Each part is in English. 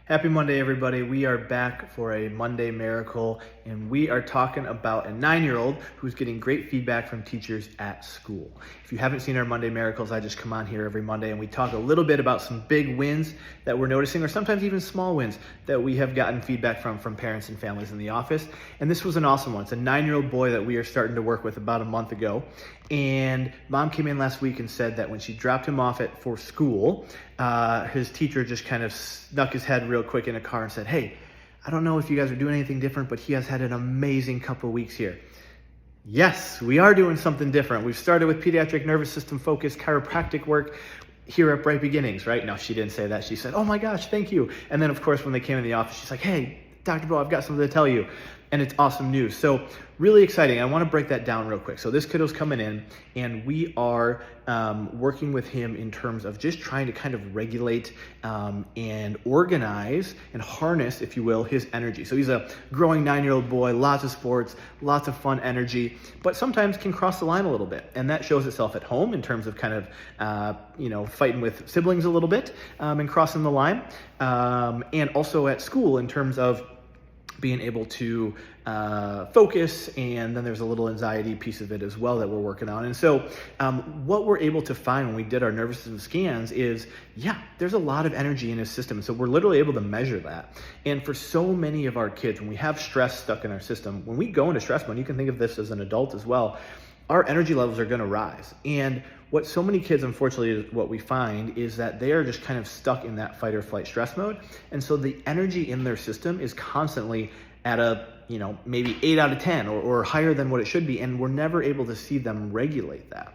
Happy Monday, everybody. We are back for a Monday Miracle, and we are talking about a 9-year-old who's getting great feedback from teachers at school. If you haven't seen our Monday Miracles, I just come on here every Monday and we talk a little bit about some big wins that we're noticing, or sometimes even small wins that we have gotten feedback from parents and families in the office. And this was an awesome one. It's a 9-year-old boy that we are starting to work with about a month ago. And mom came in last week and said that when she dropped him off for school, his teacher just kind of snuck his head real quick in a car and said, "Hey, I don't know if you guys are doing anything different, but he has had an amazing couple of weeks here." Yes, we are doing something different. We've started with pediatric nervous system focused chiropractic work here at Bright Beginnings, right? No, she didn't say that. She said, "Oh my gosh, thank you." And then of course, when they came in the office, she's like, "Hey, Dr. Bo, I've got something to tell you." And it's awesome news. So really exciting. I want to break that down real quick. So this kiddo's coming in and we are working with him in terms of just trying to kind of regulate and organize and harness, if you will, his energy. So he's a growing 9-year-old boy, lots of sports, lots of fun energy, but sometimes can cross the line a little bit. And that shows itself at home in terms of kind of, fighting with siblings a little bit and crossing the line. And also at school in terms of being able to focus, and then there's a little anxiety piece of it as well that we're working on. And so what we're able to find when we did our nervous system scans is, there's a lot of energy in his system. And so we're literally able to measure that. And for so many of our kids, when we have stress stuck in our system, when we go into stress mode, you can think of this as an adult as well, our energy levels are going to rise. And what so many kids, unfortunately, what we find is that they are just kind of stuck in that fight or flight stress mode. And so the energy in their system is constantly at a, maybe 8 out of 10 or higher than what it should be. And we're never able to see them regulate that.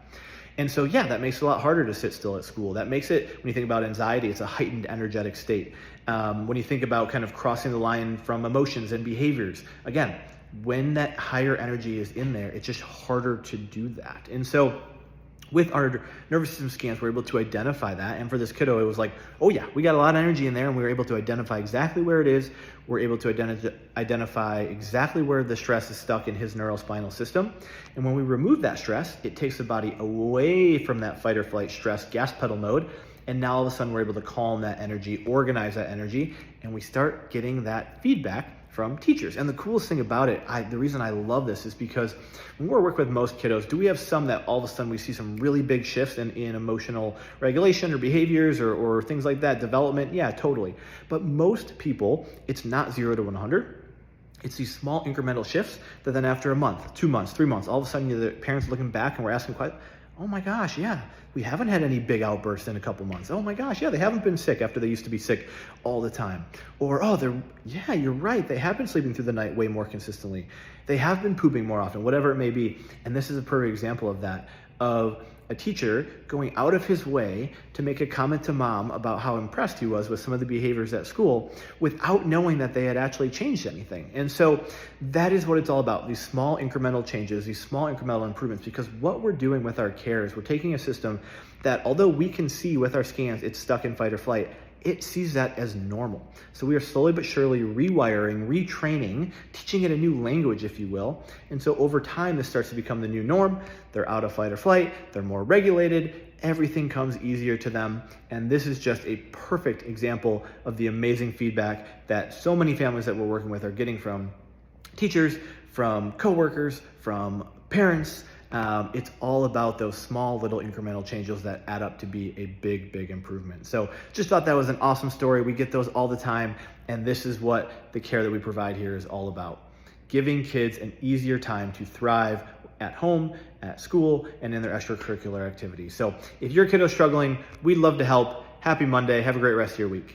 And so, that makes it a lot harder to sit still at school. That makes it, when you think about anxiety, it's a heightened energetic state. When you think about kind of crossing the line from emotions and behaviors, again, when that higher energy is in there, it's just harder to do that. And so with our nervous system scans, we're able to identify that. And for this kiddo, it was like, oh yeah, we got a lot of energy in there, and we were able to identify exactly where it is. We're able to identify exactly where the stress is stuck in his neurospinal system. And when we remove that stress, it takes the body away from that fight or flight stress gas pedal mode. And now all of a sudden we're able to calm that energy, organize that energy, and we start getting that feedback from teachers. And the coolest thing about it, the reason I love this is because when we're working with most kiddos, do we have some that all of a sudden we see some really big shifts in emotional regulation or behaviors or things like that, development? Yeah, totally. But most people, it's not 0 to 100. It's these small incremental shifts that then after a month, 2 months, 3 months, all of a sudden the parents looking back and we're asking quite, oh my gosh, we haven't had any big outbursts in a couple months. Oh my gosh, they haven't been sick after they used to be sick all the time. Or, you're right, they have been sleeping through the night way more consistently. They have been pooping more often, whatever it may be. And this is a perfect example of that, of a teacher going out of his way to make a comment to mom about how impressed he was with some of the behaviors at school without knowing that they had actually changed anything. And so that is what it's all about, these small incremental changes, these small incremental improvements, because what we're doing with our care is we're taking a system that, although we can see with our scans it's stuck in fight or flight, it sees that as normal. So we are slowly but surely rewiring, retraining, teaching it a new language, if you will. And so over time, this starts to become the new norm. They're out of fight or flight. They're more regulated. Everything comes easier to them. And this is just a perfect example of the amazing feedback that so many families that we're working with are getting from teachers, from coworkers, from parents. It's all about those small little incremental changes that add up to be a big, big improvement. So just thought that was an awesome story. We get those all the time. And this is what the care that we provide here is all about. Giving kids an easier time to thrive at home, at school, and in their extracurricular activities. So if your kiddo is struggling, we'd love to help. Happy Monday. Have a great rest of your week.